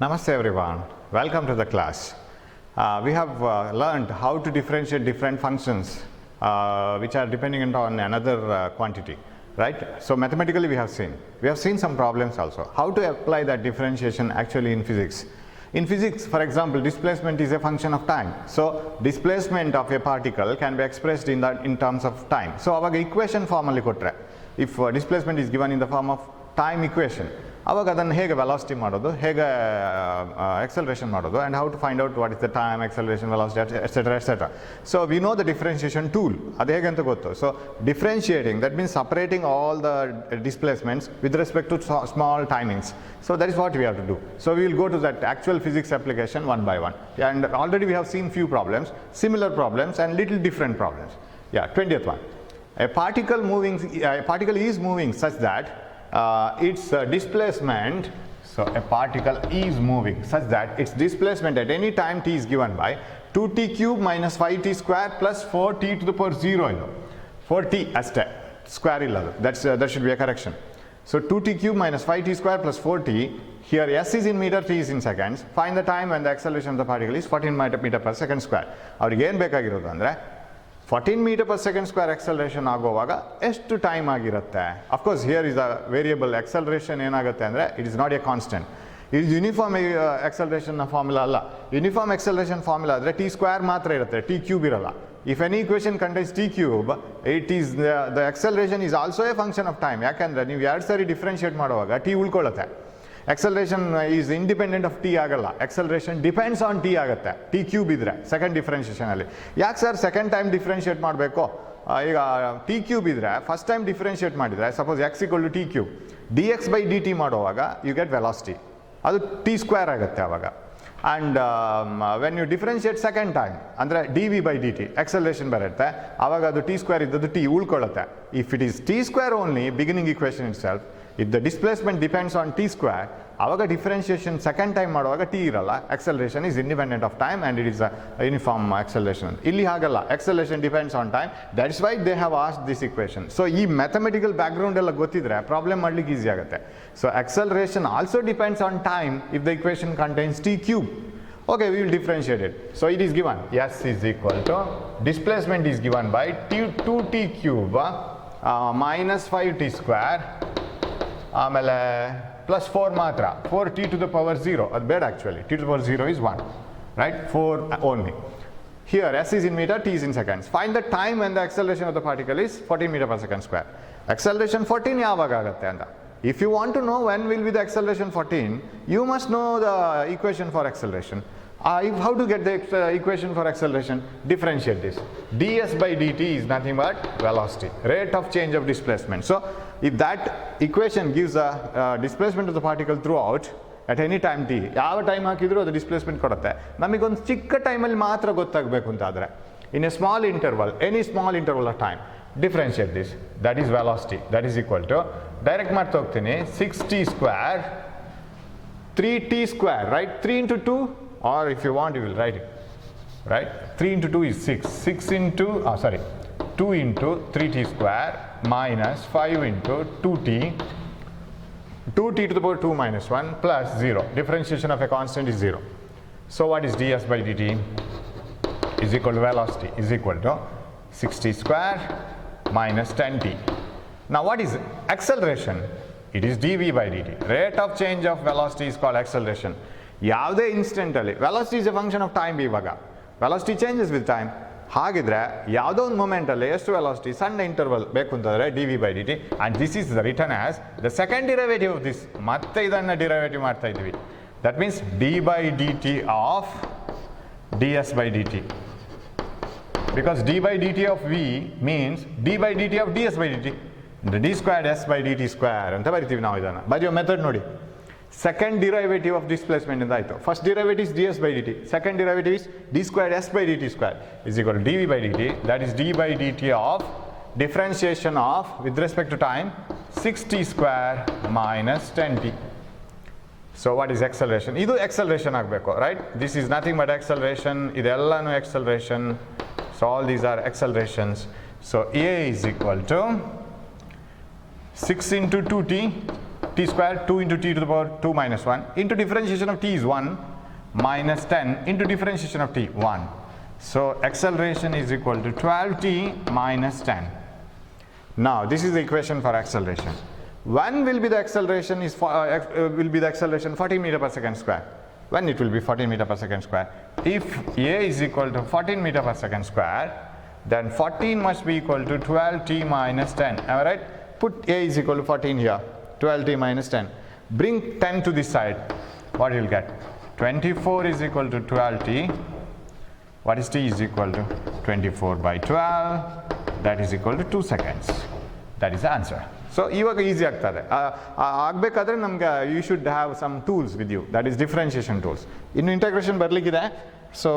Namaste everyone, welcome to the class. We have learned how to differentiate different functions which are dependent on another quantity, right? So mathematically we have seen some problems also. How to apply that differentiation actually in physics. In physics, for example, displacement is a function of time. So displacement of a particle can be expressed in terms of time. So our equation formally kotre, if displacement is given in the form of time equation, ಅವಾಗ ಅದನ್ನು ಹೇಗೆ velocity ಮಾಡೋದು, ಹೇಗೆ acceleration ಮಾಡೋದು, and how to find out what is the time, acceleration, velocity, etc. So we know the differentiation tool. ಅದು ಹೇಗೆ ಅಂತ ಗೊತ್ತು. So differentiating, that means separating all the displacements with respect to small timings. So that is what we have to do. So we will go to that actual physics application one by one. And already we have seen few problems, similar problems and little different problems. Yeah, 20th one. A particle is moving such that its displacement, so a particle is moving such that its displacement at any time t is given by 2t cube minus 5t square plus 4t to the power 0 illo 4t aste square illadu, that should be a correction. So 2t cube minus 5t square plus 4t, here s is in meter, t is in seconds. Find the time when the acceleration of the particle is 14 meter per second square. ಅವ್ರಿಗೆ ಏನು ಬೇಕಾಗಿರೋದು ಅಂದರೆ 14 meter per second square acceleration ಆಗೋವಾಗ ಎಷ್ಟು time ಆಗಿರುತ್ತೆ. Of course here is a variable. acceleration ಏನಾಗುತ್ತೆ ಅಂದರೆ it is not A constant. ಇದು uniform acceleration formula ಅಲ್ಲ. ಯೂನಿಫಾರ್ಮ್ acceleration ಫಾರ್ಮುಲಾ ಆದರೆ ಟಿ ಸ್ಕ್ವೇರ್ ಮಾತ್ರ ಇರುತ್ತೆ, ಟಿ ಕ್ಯೂಬ್ ಇರಲ್ಲ. If any equation contains T cube, it is the acceleration is also a function of time. ಯಾಕಂದರೆ ನೀವು ಎರಡು ಸಾರಿ differentiate ಮಾಡುವಾಗ T ಉಳ್ಕೊಳ್ಳುತ್ತೆ. acceleration is independent of t ಆಗಲ್ಲ, acceleration depends on t ಆಗುತ್ತೆ t cube ಇದ್ರೆ second differentiation ಅಲ್ಲಿ. ಯಾಕೆ sir second time differentiate ಮಾಡಬೇಕು? ಈಗ ಟಿ ಕ್ಯೂಬ್ ಇದ್ರೆ ಫಸ್ಟ್ ಟೈಮ್ ಡಿಫ್ರೆನ್ಷಿಯೇಟ್ ಮಾಡಿದ್ರೆ suppose x = t cube, d x by d t ಮಾಡುವಾಗ ಯು ಗೆಟ್ ವೆಲಾಸಿಟಿ, ಅದು ಟಿ ಸ್ಕ್ವೇರ್ ಆಗುತ್ತೆ ಅವಾಗ. And when you differentiate second time ಅಂದರೆ d v by d t acceleration ಬರುತ್ತೆ, ಆವಾಗ ಅದು ಟಿ ಸ್ಕ್ವೇರ್ ಇದ್ದದ್ದು ಟಿ ಉಳ್ಕೊಳ್ಳುತ್ತೆ. If it is t square only beginning equation it self, if the displacement depends on t square, ಆವಾಗ differentiation second time ಮಾಡುವಾಗ T ಇರಲ್ಲ, acceleration is independent of time and it is a uniform acceleration. ಇಲ್ಲಿ ಹಾಗಲ್ಲ, acceleration depends on time, that is why they have asked this equation. So ಈ mathematical background ಎಲ್ಲ ಗೊತ್ತಿದ್ರೆ problem ಮಾಡ್ಲಿಕ್ಕೆ easy ಆಗುತ್ತೆ. So acceleration also depends on time if the equation contains t cube. Okay, we will differentiate it. So it is given s is equal to displacement is given by 2t cube minus 5t square ಆಮೇಲೆ plus 4 ಮಾತ್ರ, 4t to the power 0, ಅದು ಬೇಡ actually, t to the power 0 is 1, right? 4 only. Here s is in meter, t is in seconds. Find the time when the acceleration of the particle is 14 meter per second square. Acceleration 14 ಯಾವಾಗ ಆಗುತ್ತೆ ಅಂತ. If you want to know when will be the acceleration 14, you must know the equation for acceleration. How to get the equation for acceleration? Differentiate this. ds by dt is nothing but velocity, rate of change of displacement. So if that equation gives a displacement of the particle throughout at any time t, ಯಾವ time ಹಾಕಿದ್ರು ಅದು displacement ಕೊಡುತ್ತೆ. ನಮಗೊಂದು ಚಿಕ್ಕ ಟೈಮಲ್ಲಿ ಮಾತ್ರ ಗೊತ್ತಾಗಬೇಕು ಅಂತಾದರೆ, in a small interval, any small interval of time, differentiate this, that is velocity, that is equal to, direct ಮಾಡ್ತಾ ಹೋಗ್ತೀನಿ, 6t square 3t square, right? 3 into 2, or if you want you will write it, right? 3 into 2 is 6 into 2 into 3t square minus 5 into 2t to the power 2 minus 1 plus 0. Differentiation of a constant is 0. So what is ds by dt is equal to velocity is equal to 6t square minus 10t. Now what is acceleration? It is dv by dt. Rate of change of velocity is called acceleration. ಯಾವುದೇ ಇನ್ಸ್ಟೆಂಟಲ್ಲಿ velocity is a function of time. ಇವಾಗ velocity changes with time. ಹಾಗಿದ್ರೆ ಯಾವುದೋ ಒಂದು ಮೊಮೆಂಟಲ್ಲಿ ಎಷ್ಟು velocity ಸಣ್ಣ interval ಬೇಕು ಅಂತಂದರೆ d v by d t, and this is return as the second derivative of this. ಮತ್ತೆ ಇದನ್ನು ಡಿರೈವೇಟಿವ್ ಮಾಡ್ತಾ ಇದ್ವಿ. That means d by d t of d s by d t, because d by d t of v means d by d t of d s by d t, d square s by d t square ಅಂತ ಬರಿತೀವಿ ನಾವು. ಇದನ್ನು ಬರೆಯೋ method ನೋಡಿ. Second derivative of displacement ಇಂದ ಆಯಿತು. First derivative is d s by d t, second derivative is d square s by d t square is equal d v by d t, that is d by d t of differentiation of with respect to time 6t square minus 10t. So what is acceleration? ಇದು acceleration ಆಗಬೇಕು, right? This is nothing but acceleration, ಇದೆಲ್ಲನೂ acceleration. So all these are accelerations. So a is equal to 6 into 2t, t t square, 2 into t to the power 2 minus 1 into differentiation of t is 1 minus 10 into differentiation of t 1. So acceleration is equal to 12t minus 10. Now this is the equation for acceleration. When will be the acceleration is 14 meter per second square? When it will be 14 meter per second square? If a is equal to 14 meter per second square, then 14 must be equal to 12t minus 10. Am I right? Put a is equal to 14 here, 12t minus 10. Bring 10 to this side. What you will get? 24 is equal to 12t. What is t is equal to? 24 by 12. That is equal to 2 seconds. That is the answer. So ಇವಾಗ easy ಆಗ್ತದೆ. ಆಗಬೇಕಾದ್ರೆ ನಮಗೆ you should have some tools with you, that is differentiation tools. ಇನ್ನು integration ಬರಲಿಕ್ಕಿದೆ. So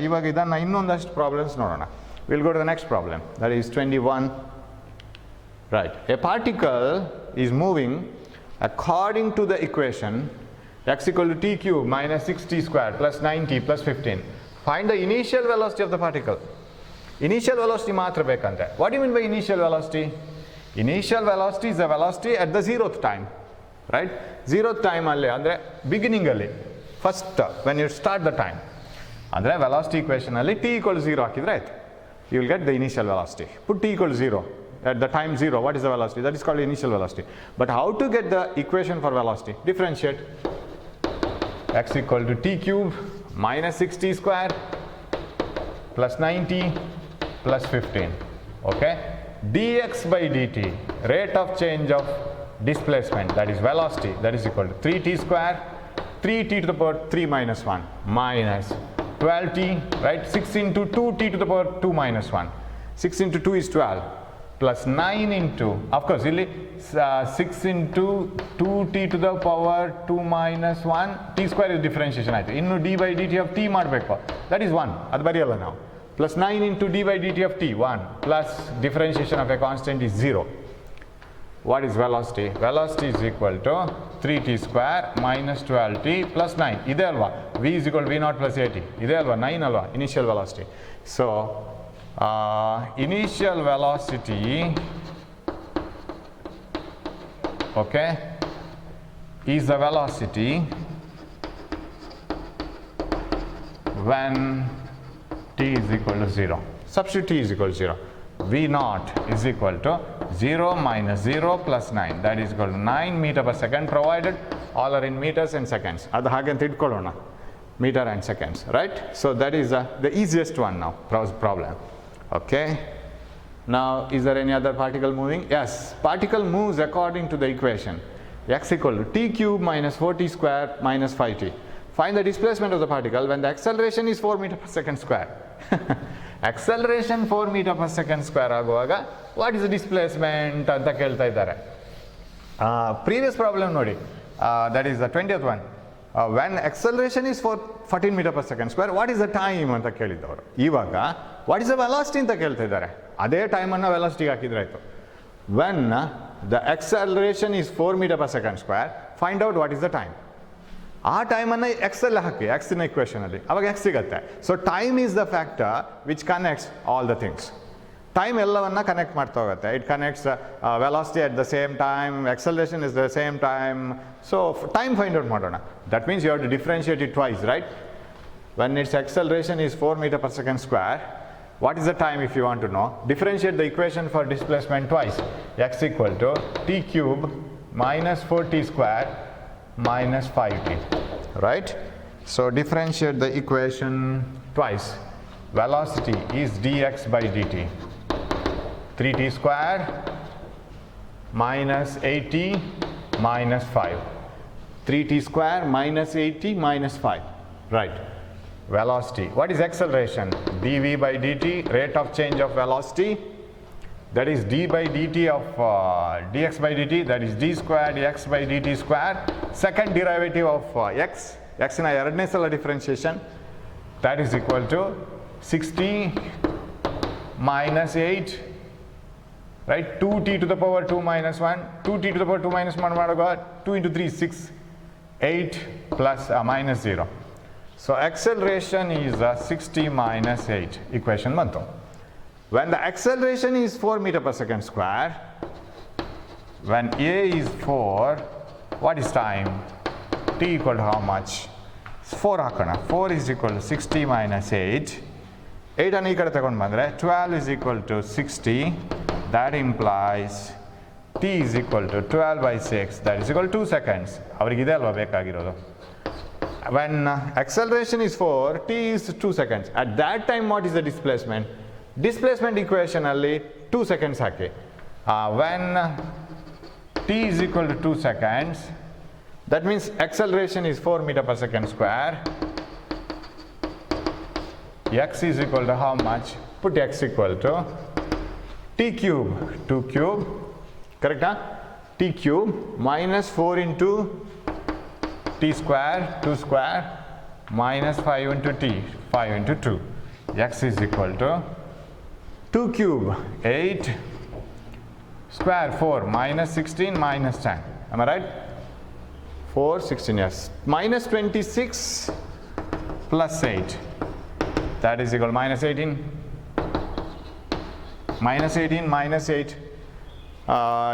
ಇವಾಗ ಇದನ್ನು ಇನ್ನೊಂದಷ್ಟು problems ನೋಡೋಣ. Will go to the next problem, that is 21. Right, a particle is moving according to the equation x equal to t cube minus 6t square plus 9t plus 15. Find the initial velocity of the particle. Initial velocity ಮಾತ್ರ ಬೇಕಂತೆ. What do you mean by initial velocity? Initial velocity is the velocity at the 0th time, right? 0th time ಅಲ್ಲಿ ಅಂದರೆ beginning ಅಲ್ಲಿ, first when you start the time. ಅಂದರೆ velocity equation ಅಲ್ಲಿ t equal to 0 ಹಾಕಿದ್ರೆ ಆಯ್ತು. You will get the initial velocity. Put t equal to 0 at the time 0. What is the velocity? That is called initial velocity. But how to get the equation for velocity? Differentiate. X equal to t cube minus 6t square plus 9t plus 15. Okay? dx by dt, rate of change of displacement, that is velocity, that is equal to 3t square, 3t to the power 3 minus 1 minus 12t, right? 6 into 2t to the power 2 minus 1. 6 into 2 is 12 plus 9 into, of course, ಇಲ್ಲಿ 6 into 2t to the power 2 minus 1, t square is differentiation ಆಯಿತು. ಇನ್ನು d by dt of t ಮಾಡಬೇಕು, that is 1, ಅದು ಬರೆಯಲ್ಲ ನಾವು. Plus 9 into d by dt of t, 1, plus differentiation of a constant is 0. What is velocity? Velocity is equal to 3t square minus 12t plus 9. ಇದೆ ಅಲ್ವಾ? v is equal to v naught plus at. ಇದೆ ಅಲ್ವಾ? 9 ಅಲ್ವಾ? Initial velocity. So, initial velocity, okay, is the velocity when t is equal to 0. Substitute t is equal to 0. v naught is equal to 0 minus 0 plus 9. That is equal to 9 meter per second, provided all are in meters and seconds. ಅದು ಹಾಗೆ ಅಂತ ಇಟ್ಕೊಳ್ಳೋಣ, meter and seconds, right? So that is the easiest one now, problem. Okay. Now, is there any other particle moving? Yes, particle moves according to the equation x equal to t cube minus 4t square minus 5t. Find the displacement of the particle when the acceleration is 4 meter per second square. Acceleration 4 meter per second square ಆಗುವಾಗ what is the displacement ಅಂತ ಕೇಳ್ತಾ ಇದ್ದಾರೆ. Previous problem ನೋಡಿ, that is the 20th one. When acceleration is 14 meter per second square, what is the time ಅಂತ ಕೇಳಿದ್ದವರು. ಇವಾಗ what is the velocity ಅಂತ ಕೇಳ್ತಾ ಇದ್ದಾರೆ. ಅದೇ ಟೈಮನ್ನು ವೆಲಾಸಿಟಿಗೆ ಹಾಕಿದ್ರೆ ಆಯಿತು. When the acceleration is 4 meter per second square, find out what is the time. ಆ ಟೈಮನ್ನು ಎಕ್ಸ್ ಅಲ್ಲಿ ಹಾಕಿ, ಎಕ್ಸಿನ ಇಕ್ವೇಷನಲ್ಲಿ, ಅವಾಗ ಎಕ್ಸ್ ಸಿಗುತ್ತೆ. So time is the factor which connects all the things. Time ಎಲ್ಲವನ್ನ ಕನೆಕ್ಟ್ ಮಾಡ್ತಾ ಹೋಗುತ್ತೆ. It connects velocity at the same time, acceleration is the same time. So time find out ಮಾಡೋಣ. That means you have to differentiate it twice, right? When it's acceleration is 4 meter per second square, what is the time if you want to know? Differentiate the equation for displacement twice. X equal to t cube minus 4t square minus 5t, right? So differentiate the equation twice. Velocity is dx by dt. 3t square minus 8t minus 5. 3t square minus 8t minus 5, right? Velocity. What is acceleration? dv by dt, rate of change of velocity, that is d by dt of dx by dt, that is d square dx by dt square. Second derivative of x in ಎರಡನೇ ಸಲ differentiation, that is equal to 60 minus 8, right? 2t to the power 2 minus 1, 2t to the power 2 minus 1 ಮಾಡುವಾಗ 2 into 3 6, 8 plus minus 0. So acceleration is 60 minus 8, equation ಬಂತು. When the acceleration is 4 meter per second square, when A is 4, what is time? T equal to how much? 4 hakana. 4 is equal to 60 minus 8. 8 and ಈ ಕಡೆ ತಗೊಂಡು ಬಂದ್ರೆ 12 is equal to 60. That implies T is equal to 12 by 6. That is equal to 2 seconds. ಅವರಿಗೆ ಇದೆ ಅಲ್ವಾ ಬೇಕಾಗಿರೋದು. When acceleration is 4, T is 2 seconds. At that time, what is the displacement? Displacement equation ಅಲ್ಲಿ 2 seconds hockey. When T is equal to 2 seconds, that means acceleration is 4 meter per second square. X is equal to how much? Put X equal to T cube, 2 cube, correct? Huh? T cube minus 4 into T square, 2 square, minus 5 into T, 5 into 2. X is equal to 2 cube, 8, square 4, minus 16, minus 10. Am I right? 4, 16, yes. Minus 26 plus 8. That is equal to minus 18. Minus 18 minus 8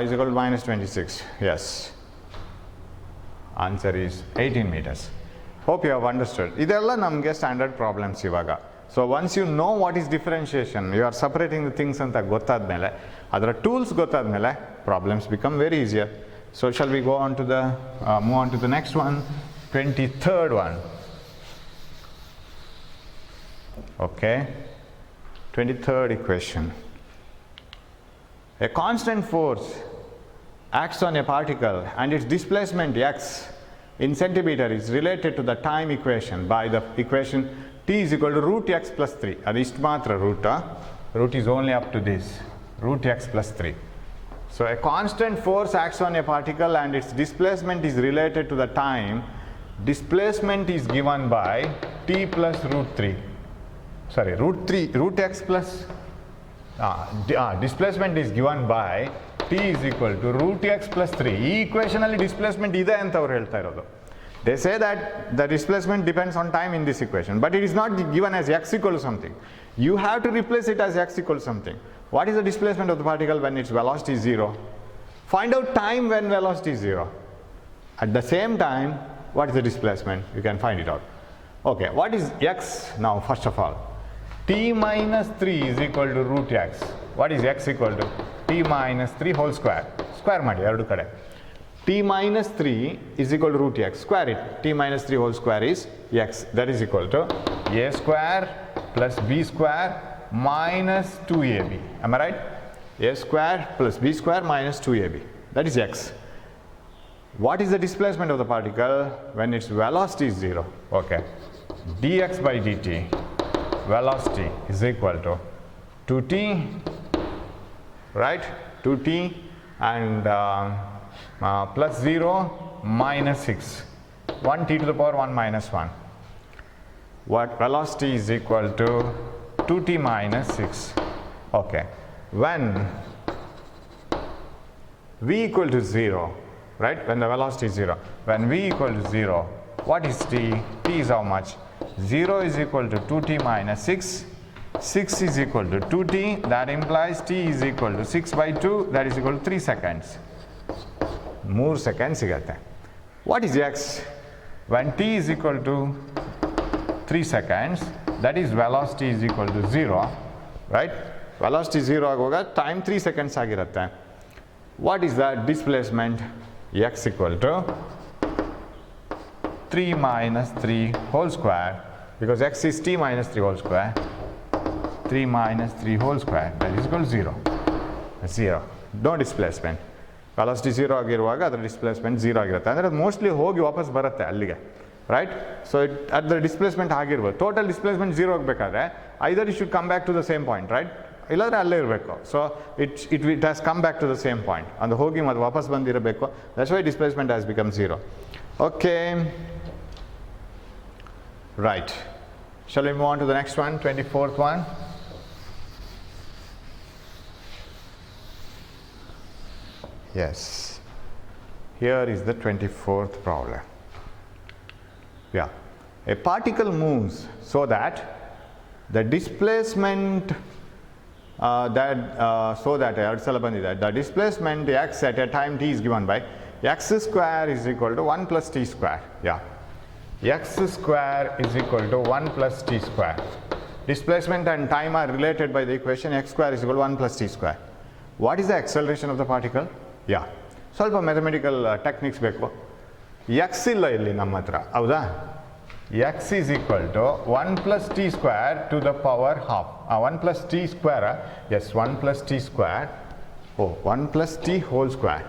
is equal to minus 26. Yes. Answer is 18 meters. Hope you have understood. ಇದೆಲ್ಲ ನಮಗೆ standard problems ಇವಾಗ. So once you know what is differentiation, you are separating the things ಅಂತ ಗೊತ್ತಾದ್ಮೇಲೆ, ಅದರ tools ಗೊತ್ತಾದ್ಮೇಲೆ problems become very easier. So shall we go on to the move on to the next one, 23rd one. Okay, 23rd equation. A constant force acts on a particle and its displacement x in centimeter is related to the time equation by the equation T is equal to root x plus 3. Adu ishtu matra root, root is only up to this, root x plus 3. So a constant force acts on a particle and its displacement is related to the time. Displacement is given by T plus root 3. Sorry, root x plus displacement is given by T is equal to root x plus 3. ಈ equation ಅಲ್ಲಿ displacement ಇದೆ ಅಂತ ಅವರು ಹೇಳ್ತಾ ಇರೋದು. They say that the displacement depends on time in this equation, but it is not given as x equal to something. You have to replace it as x equal to something. What is the displacement of the particle when its velocity is 0? Find out time when velocity is 0. At the same time, what is the displacement? You can find it out. Okay, what is x now? First of all, T minus 3 is equal to root x. What is x equal to? T minus 3 whole square. Square ಮಾಡಿ ಎರಡು ಕಡೆ. T minus 3 is equal to root x. Square it. T minus 3 whole square is x. That is equal to a square plus b square minus 2ab. Am I right? A square plus b square minus 2ab. That is x. What is the displacement of the particle when its velocity is 0? Okay. dx by dt, velocity is equal to 2t, right? 2t and plus 0 minus 6. 1t to the power 1 minus 1. What velocity is equal to 2t minus 6. Okay. When v equal to 0, right? When the velocity is 0. When v equal to 0, what is t? T is how much? 0 is equal to 2t minus 6. 6 is equal to 2t. That implies t is equal to 6 by 2. That is equal to 3 seconds. 3 seconds ಸಿಗತ್ತೆ. What is x? When t is equal to 3 seconds, that is velocity is equal to 0, right? Velocity 0 ಆಗುವಾಗ time 3 seconds ಆಗಿರುತ್ತೆ. What is the displacement? X equal to 3 minus 3 whole square, because x is t minus 3 whole square. 3 minus 3 whole square, that is equal to 0. 0. No displacement. Velocity 0 ಆಗಿರುವಾಗ ಅದರ displacement 0 ಆಗಿರುತ್ತೆ. ಅಂದರೆ ಅದು mostly ಹೋಗಿ ವಾಪಸ್ ಬರುತ್ತೆ ಅಲ್ಲಿಗೆ, ರೈಟ್? ಸೊ ಅದರ ಡಿಸ್ಪ್ಲೇಸ್ಮೆಂಟ್ ಆಗಿರ್ಬೋದು. ಟೋಟಲ್ ಡಿಸ್ಪ್ಲೇಸ್ಮೆಂಟ್ 0 ಆಗಬೇಕಾದ್ರೆ either it should come back to the same point, right? ಇಲ್ಲಾಂದರೆ ಅಲ್ಲೇ ಇರಬೇಕು. So it has come back to the same point. ಅದು ಹೋಗಿ ಮತ್ತೆ ವಾಪಸ್ ಬಂದಿರಬೇಕು. That's why displacement has become 0. Okay, right. Shall we move on to the next one, 24th one? Yes. Here is the 24th problem. Yeah. A particle moves so that the displacement so that the displacement x at a time t is given by x square is equal to 1 plus t square. Yeah, x square is equal to 1 plus t square. Displacement and time are related by the equation x square is equal to 1 plus t square. What is the acceleration of the particle? Yeah, ಸ್ವಲ್ಪ mathematical techniques ಬೇಕು. x ಇಲ್ಲ ಇಲ್ಲಿ ನಮ್ಮ ಹತ್ರ, ಹೌದಾ? x is equal to 1 plus t square to the power half. 1 plus t square, yes, 1 plus t square, 1 plus t whole square.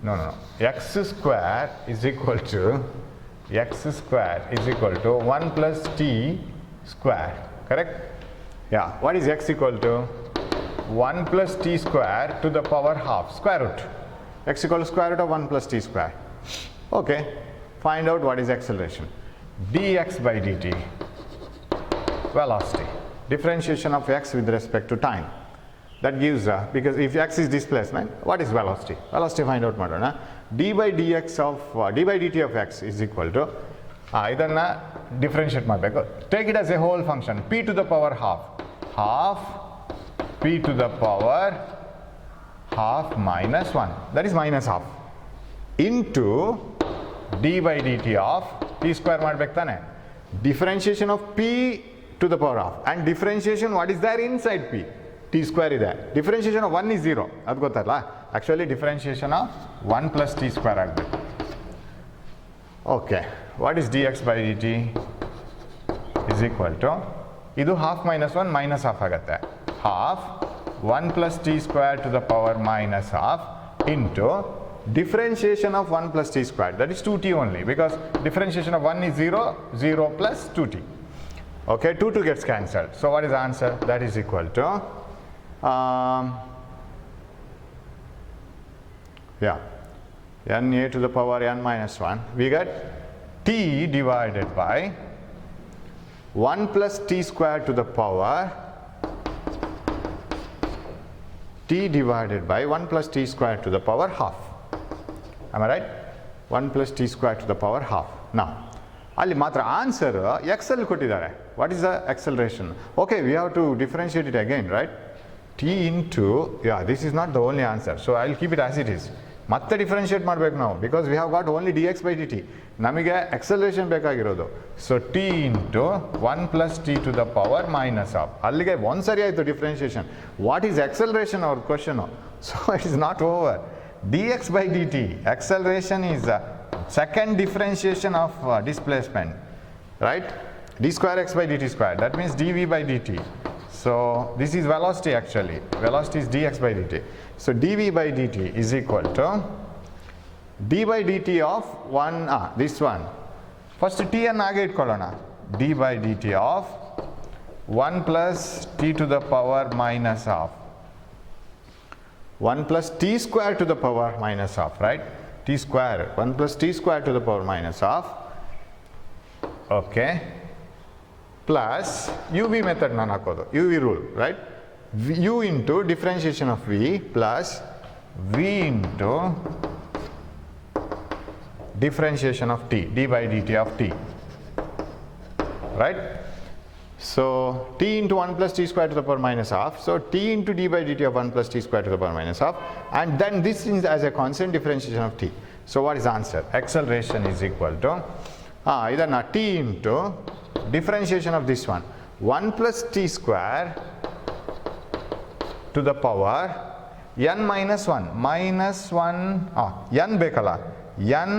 No, x square is equal to 1 plus t square, correct? Yeah, what is x equal to? 1 plus t square to the power half, square root. X equal to square root of 1 plus t square. Okay, find out what is acceleration. dx by dt, velocity, differentiation of x with respect to time. That gives, because if x is displacement, what is velocity? Velocity find out ಮಾಡೋಣ. d by dt of x is equal to, ಇದನ್ನು differentiate ಮಾಡಬೇಕು. Take it as a whole function, p to the power half p to the power half minus 1, that is minus half, into d by dt of t square ಮಾಡಬೇಕು ತಾನೆ. Differentiation of p to the power half and differentiation what is there inside p, t square ಇದೆ. Differentiation of 1 is 0, ಅದು ಗೊತ್ತಲ್ಲ. Actually differentiation of 1 plus t square ಆಗಬೇಕು. Okay, what is dx by dt is equal to, ಇದು half minus 1 minus half ಆಗುತ್ತೆ. Half 1 plus t square to the power minus half into differentiation of 1 plus t square, that is 2t only, because differentiation of 1 is 0, 0 plus 2t. Okay, 2 gets cancelled. So what is the answer? That is equal to, n a to the power n minus 1. We get t divided by 1 plus t square to the power t divided by 1 plus t square to the power half. Am I right? 1 plus t square to the power half. Now, ಅಲ್ಲಿ ಮಾತ್ರ answer x ಅಲ್ಲಿ ಕೊಟ್ಟಿದ್ದಾರೆ. What is the acceleration? Okay, we have to differentiate it again, right? t into, this is not the only answer, so I'll keep it as it is. ಮತ್ತೆ differentiate ಮಾಡಬೇಕು ನಾವು, because we have got only d x by d t. ನಮಗೆ acceleration ಬೇಕಾಗಿರೋದು. So t into 1 plus t to the power minus half. ಅಲ್ಲಿಗೆ ಒಂದು ಸರಿ ಆಯಿತು differentiation. What is acceleration ಅವ್ರ question? So it is not over. D x by d t, acceleration is second differentiation of displacement, right? d square x by dt square, that means dv by dt. So this is velocity actually. Velocity is dx by dt. So dv by dt is equal to d by dt of this one. First t and ಆಗೆ ಇಟ್ಕೊಳ್ಳೋಣ. d by dt of 1 plus t to the power minus half. 1 plus t square to the power minus half, right? t square, 1 plus t square to the power minus half. Okay. Plus uv method ನಾನು ಹಾಕೋದು, uv rule, right? u into differentiation of v plus v into differentiation of t, d by dt of t, right? So t into 1 plus t square to the power minus half. So t into d by dt of 1 plus t square to the power minus half, and then this is as a constant differentiation of t. So what is the answer? Acceleration is equal to ಇದನ್ನ t into differentiation of this one, 1 plus t square to the power n minus 1 n ಬೇಕಲ್ಲ, n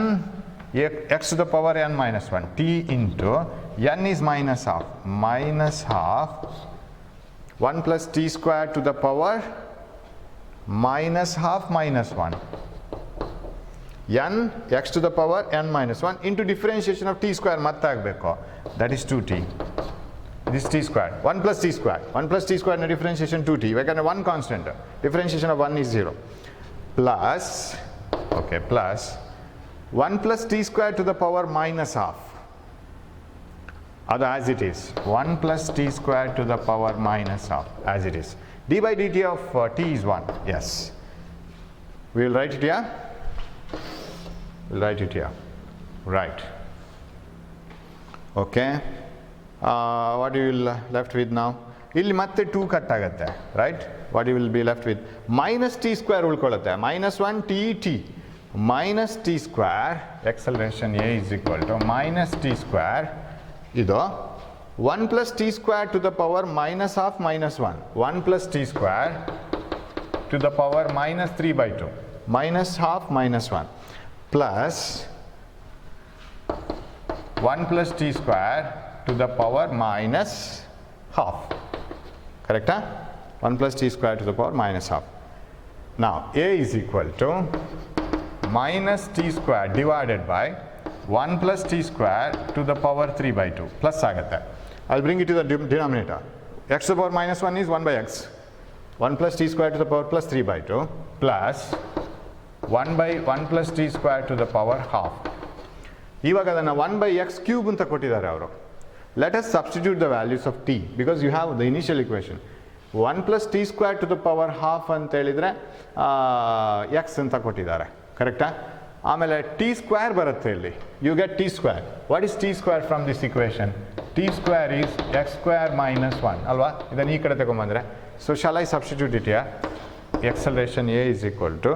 x to the power n minus 1, t into n is minus half 1 plus t square to the power minus half minus 1, n x to the power n minus 1 into differentiation of t square ಮತ್ತೆ ಆಗಬೇಕು, that is 2t. This t square, 1 plus t square, 1 plus t square and differentiation 2t, we can have one constant, differentiation of 1 is 0, plus, okay, plus 1 plus t square to the power minus half, as it is, 1 plus t square to the power minus half as it is. d by dt of t is 1, yes. We will write it here. We'll write it here, right? Okay. What you will left with now? ಇಲ್ಲಿ ಮತ್ತೆ 2 cut ಆಗುತ್ತೆ right. What you will be left with minus t square ಉಳ್ಕೊಳ್ಳುತ್ತೆ. Minus 1 t t minus t square acceleration a is equal to minus t square ಇದು 1 plus t square to the power minus half minus 1 1 plus t square to the power minus 3/2 minus half minus 1 plus 1 plus t square to the power minus half. Correct? Huh? 1 plus t square to the power minus half. Now a is equal to minus t square divided by 1 plus t square to the power 3/2 plus agate. I'll bring it to the denominator. X to the power minus 1 is 1 by x. 1 plus t square to the power plus 3/2 plus 1 by 1 plus t square to the power half. ಇವಾಗ ಅದನ್ನು 1 by x cube ಅಂತ ಕೊಟ್ಟಿದ್ದಾರೆ ಅವರು. Let us substitute the values of t because you have the initial equation 1 plus t square to the power half ಅಂತ ಹೇಳಿದರೆ x ಅಂತ ಕೊಟ್ಟಿದ್ದಾರೆ ಕರೆಕ್ಟಾ. ಆಮೇಲೆ t ಸ್ಕ್ವೇರ್ ಬರುತ್ತೆ ಇಲ್ಲಿ, you get t square. What is t square from this equation? t square is x square minus 1 ಅಲ್ವಾ. ಇದನ್ನು ಈ ಕಡೆ ತಗೊಂಬಂದರೆ so shall I substitute it here? Acceleration a is equal to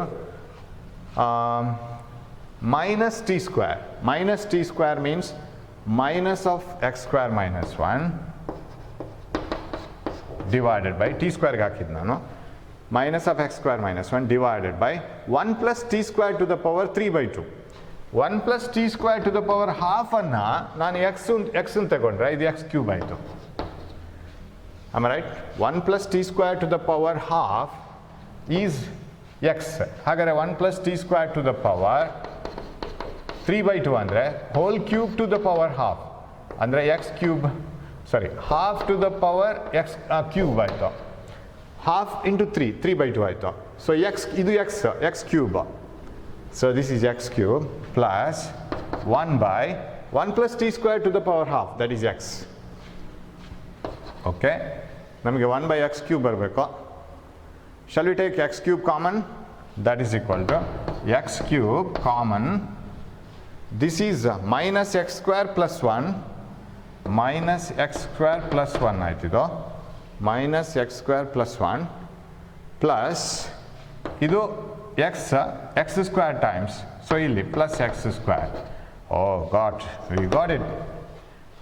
minus t square. Minus t square means minus of x square minus 1 divided by t square ಹಾಕಿದ್ದು ನಾನು minus of x square minus 1 divided by 1 plus t square to the power 3/2. 1 plus t square to the power half ಅನ್ನು ನಾನು x ತಗೊಂಡ್ರೆ ಇದು x cube ಆಯಿತು. Am I right? 1 plus t square to the power half is x. ಹಾಗಾದರೆ 1 plus t square to the power 3/2 ಅಂದರೆ whole cube to the power half ಅಂದರೆ x cube sorry half to the power x cube ಆಯಿತು. Half into 3/2 ಆಯಿತು. So ಇದು x cube. So this is x cube plus 1 by 1 plus t square to the power half that is x. Okay, ನಮಗೆ 1 by x cube ಬರಬೇಕು. Shall we take x cube common? That is equal to x cube common. This is minus x square plus 1 minus x square plus 1 ಆಯ್ತಿದು minus x square plus 1 plus ಇದು x square times so ಇಲ್ಲಿ plus x square. Oh God, we got it.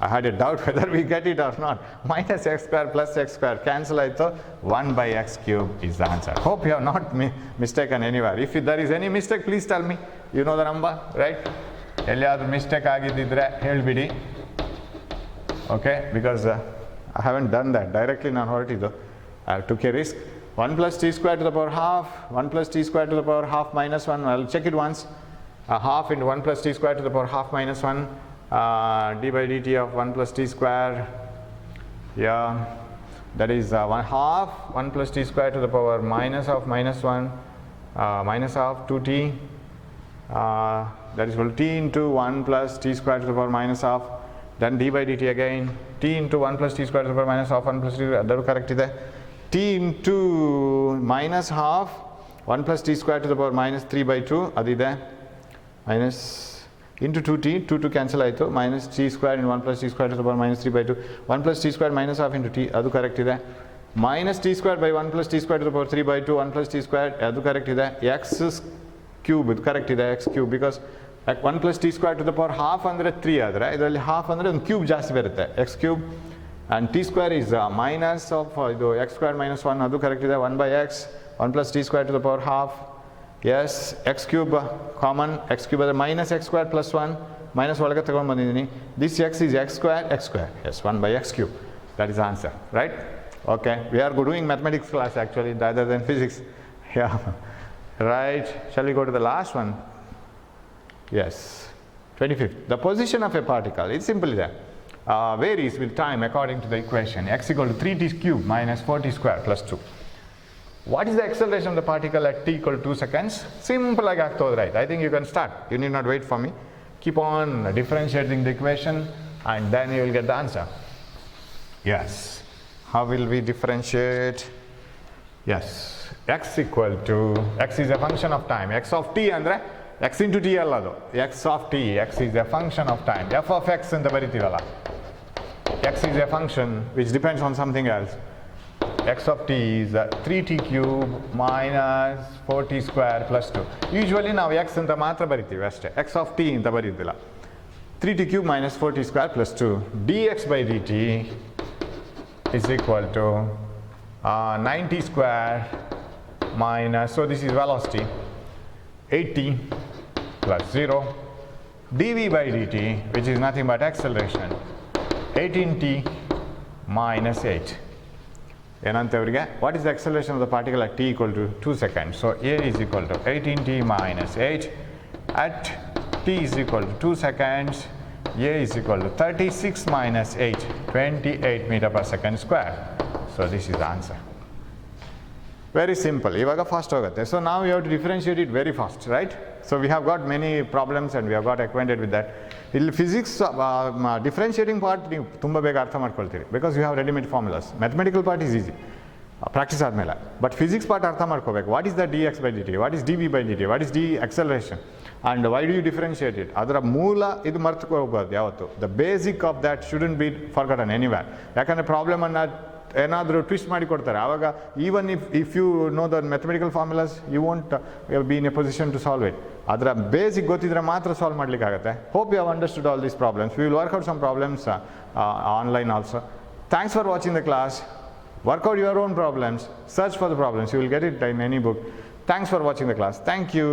I had a doubt whether we get it or not. Minus x square plus x square cancel ಆಯಿತು. 1 by x cube is the answer. Hope you have not mistaken anywhere. If there is any mistake, please tell me. You know the number, right? ಎಲ್ಲಿಯಾದರೂ mistake ಆಗಿದ್ದಿದ್ರೆ ಹೇಳಿಬಿಡಿ. Okay, because I haven't done that. Directly ನಾನು ಹೊರಟಿದ್ದು I took a risk. 1 plus t square to the power half 1 plus t square to the power half minus 1. I'll check it once. Half into 1 plus t square to the power half minus 1 d by dt of 1 plus t square, yeah, that is 1 half 1 plus t square to the power minus of minus 1 minus of 2t that is equal to t into 1 plus t square to the power minus half, then d by dt again t into 1 plus t square to the power minus half 1 plus t ಅದೂ correct ಇದೆ. t into minus half 1 plus t square to the power minus 3/2 ಅದಿದೆ. minus into 2 cancel ಆಯಿತು. minus t square in 1 plus t square to the power minus 3/2 1 plus t square minus half into t ಅದು correct ಇದೆ. minus t square by 1 plus t square to the power 3/2 1 plus t square ಅದು correct ಇದೆ. x cube ಇದು correct ಇದೆ, x cube because 1 plus t square to the power half ಅಂದರೆ 3 ಆದರೆ ಇದರಲ್ಲಿ half ಅಂದರೆ ಒಂದು ಕ್ಯೂಬ್ ಜಾಸ್ತಿ ಬರುತ್ತೆ, x cube. And t square is minus of ಇದು x square minus 1 ಅದು ಕರೆಕ್ಟ್ ಇದೆ. 1 by x 1 plus t square to the power half, yes, x cube common. x cube ಅಂದರೆ minus x square plus 1 minus ಒಳಗೆ ತಗೊಂಡು ಬಂದಿದ್ದೀನಿ. this x is x square, yes, 1 by x cube. That is the answer, right? Okay, we are doing mathematics class actually rather than physics. Yeah, right. Shall we go to the last one? Yes, 25th. The position of a particle, it's simple there. Varies with time according to the equation x equal to 3t cube minus 4t square plus 2. What is the acceleration of the particle at t equal to 2 seconds? Simple like ಆಗ್ತದೆ, right? I think you can start. You need not wait for me. Keep on differentiating the equation and then you will get the answer. Yes. How will we differentiate? Yes. X equal to, x is a function of time. X of t ಅಂದರೆ x into t ಅಲ್ಲ ಅದು. x of t, x is a function of time. f of x ಅಂತ ಬರಿತೀವಲ್ಲ. x is a function which depends on something else. x of t is 3t cube minus 4t square plus 2. Usually ನಾವು x ಅಂತ ಮಾತ್ರ ಬರಿತೀವಿ ಅಷ್ಟೇ, x of t ಅಂತ ಬರೀದಿಲ್ಲ. 3t cube minus 4t square plus 2 dx by dt is equal to 9t square minus, so this is velocity, 8t plus 0 dv by dt, which is nothing but acceleration, 18t minus 8. ಏನಂತ ಇವರಿಗೆ, what is the acceleration of the particle at t equal to 2 seconds? So a is equal to 18t minus 8 at t is equal to 2 seconds. A is equal to 36 minus 8, 28 meter per second square. So this is the answer. Very simple. ಇವಾಗ fast ಹೋಗುತ್ತೆ. So now you have to differentiate it very fast, right? So we have got many problems and we have got acquainted with that. ಇಲ್ಲಿ physics differentiating part ನೀವು ತುಂಬ ಬೇಗ ಅರ್ಥ ಮಾಡ್ಕೊಳ್ತೀರಿ, because you have readymade formulas. Mathematical part is easy practice ಆದಮೇಲೆ, but physics part ಅರ್ಥ ಮಾಡ್ಕೋಬೇಕು. What is the d x by d t, what is d v by d t, what is d acceleration and why do you differentiate it. ಅದರ ಮೂಲ ಇದು ಮರ್ತುಕೋಗ್ಬಾರ್ದು ಯಾವತ್ತು. The basic of that shouldn't be forgotten anywhere. ಯಾಕಂದರೆ ಪ್ರಾಬ್ಲಮನ್ನು ಏನಾದರೂ twist ಮಾಡಿ ಕೊಡ್ತಾರೆ, ಆವಾಗ even if you know the mathematical formulas you won't be in a position to solve it. ಅದರ ಬೇಸಿಕ್ ಗೊತ್ತಿದ್ರೆ ಮಾತ್ರ ಸಾಲ್ವ್ ಮಾಡಲಿಕ್ಕಾಗುತ್ತೆ. Hope you have understood all these problems. We will work out some problems online also. Thanks for watching the class. Work out your own problems, search for the problems, you will get it in any book. Thanks for watching the class. Thank you.